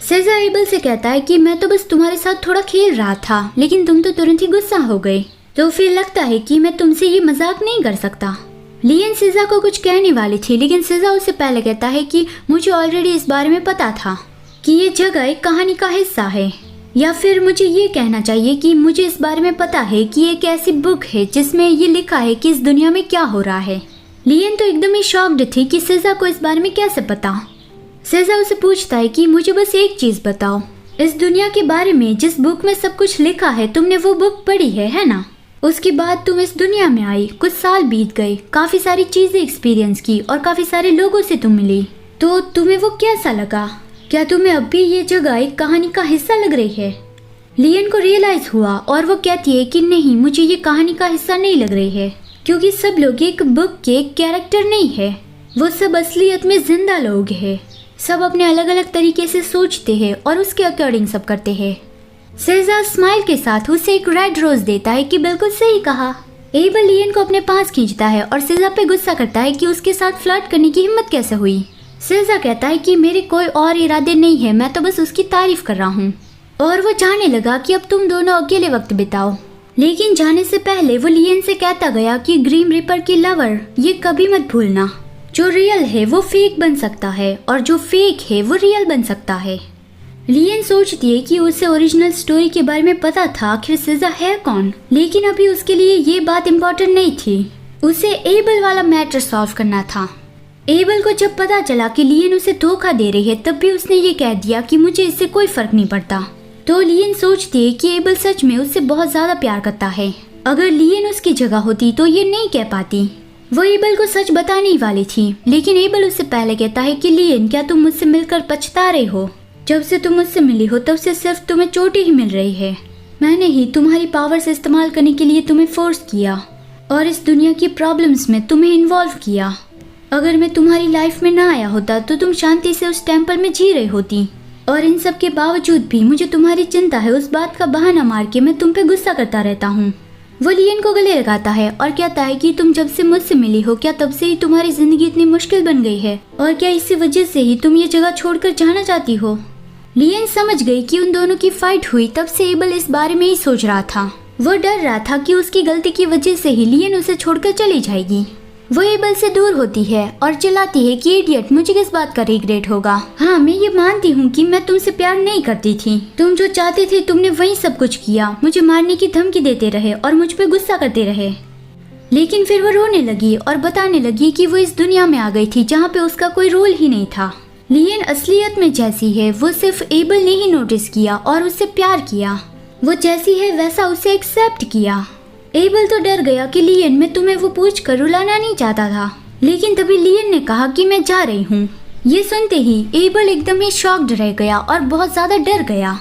सेजा able से कहता है कि मैं तो बस तुम्हारे साथ थोड़ा खेल रहा था, लेकिन तुम तो तुरंत ही गुस्सा हो गए, तो फिर लगता है कि मैं तुमसे ये मजाक नहीं कर सकता। लियन सेजा को कुछ कहने वाली थी, लेकिन सेजा उससे पहले कहता है कि मुझे ऑलरेडी इस बारे में पता था कि ये जगह एक कहानी का हिस्सा है, या फिर मुझे ये कहना चाहिए कि मुझे इस बारे में पता है कि एक ऐसी बुक है जिसमें ये लिखा है कि इस दुनिया में क्या हो रहा है। लियन तो एकदम ही शॉक्ड थी कि सेजा को इस बारे में कैसे पता। सेजा उसे पूछता है कि मुझे बस एक चीज बताओ, इस दुनिया के बारे में जिस बुक में सब कुछ लिखा है, तुमने वो बुक पढ़ी है ना? उसके बाद तुम इस दुनिया में आई, कुछ साल बीत गए, काफी सारी चीजें एक्सपीरियंस की और काफी सारे लोगों से तुम मिली, तो तुम्हें वो कैसा लगा? क्या तुम्हें अब भी ये जगह एक कहानी का हिस्सा लग रही है? लियन को रियलाइज हुआ और वो कहती है कि नहीं, मुझे ये कहानी का हिस्सा नहीं लग रही है, क्योंकि सब लोग एक बुक के कैरेक्टर नहीं है, वो सब असलियत में जिंदा लोग हैं। सब अपने अलग अलग तरीके से सोचते हैं और उसके अकॉर्डिंग सब करते हैं। सेजा स्माइल के साथ उसे एक रेड रोज देता है कि बिल्कुल सही कहा। एबल लियन को अपने पास खींचता है और सेजा पे गुस्सा करता है कि उसके साथ फ्लर्ट करने की हिम्मत कैसे हुई। सेजा कहता है कि मेरे कोई और इरादे नहीं है, मैं तो बस उसकी तारीफ कर रहा हूँ। और वो चाहने लगा कि अब तुम दोनों अकेले वक्त बिताओ, लेकिन जाने से पहले वो लियन से कहता गया कि ग्रीम रिपर की लवर ये कभी मत भूलना, जो रियल है वो फेक बन सकता है और जो फेक है वो रियल बन सकता है। लियन सोचती है कि उसे ओरिजिनल स्टोरी के बारे में पता था, आखिर सेजा है कौन, लेकिन अभी उसके लिए ये बात इम्पोर्टेंट नहीं थी, उसे एबल वाला मैटर सॉल्व करना था। एबल को जब पता चला कि लियन उसे धोखा दे रही है, तब भी उसने ये कह दिया कि मुझे इससे कोई फर्क नहीं पड़ता। तो लियन सोचती है कि एबल सच में उससे बहुत ज्यादा प्यार करता है। अगर लियन उसकी जगह होती तो ये नहीं कह पाती। वो एबल को सच बताने ही वाली थी, लेकिन एबल उससे पहले कहता है कि लियन, क्या तुम मुझसे मिलकर पछता रहे हो? जब से तुम मुझसे मिली हो तब से सिर्फ तुम्हें चोटें ही मिल रही है। मैंने ही तुम्हारी पावर्स इस्तेमाल करने के लिए तुम्हें फोर्स किया और इस दुनिया की प्रॉब्लम्स में तुम्हें इन्वॉल्व किया। अगर मैं तुम्हारी लाइफ में ना आया होता तो तुम शांति से उस टेम्पल में जी रही होती, और इन सब के बावजूद भी मुझे तुम्हारी चिंता है, उस बात का बहाना मार के मैं तुम पे गुस्सा करता रहता हूँ। वो लियन को गले लगाता है और कहता है कि तुम जब से मुझसे मिली हो, क्या तब से ही तुम्हारी जिंदगी इतनी मुश्किल बन गई है, और क्या इसी वजह से ही तुम ये जगह छोड़कर जाना चाहती हो? लियन समझ गई कि उन दोनों की फाइट हुई तब से एबल इस बारे में ही सोच रहा था। वो डर रहा था कि उसकी गलती की वजह से ही लियन उसे छोड़कर चली जाएगी। वो एबल से दूर होती है और चिल्लाती है कि इडियट, मुझे किस बात का रिग्रेट होगा? हाँ, मैं ये मानती हूँ कि मैं तुमसे प्यार नहीं करती थी, तुम जो चाहते थे तुमने वही सब कुछ किया, मुझे मारने की धमकी देते रहे और मुझ पे गुस्सा करते रहे। लेकिन फिर वो रोने लगी और बताने लगी कि वो इस दुनिया में आ गई थी जहाँ पे उसका कोई रोल ही नहीं था। लियन असलियत में जैसी है वो सिर्फ एबल ने ही नोटिस किया और उससे प्यार किया। वो जैसी है वैसा उसे एक्सेप्ट किया। एबल तो डर गया कि लियन, मैं तुम्हें वो पूछ कर रुलाना नहीं चाहता था, लेकिन तभी लियन ने कहा कि मैं जा रही हूँ। ये सुनते ही एबल एकदम ही शॉक्ड रह गया और बहुत ज्यादा डर गया।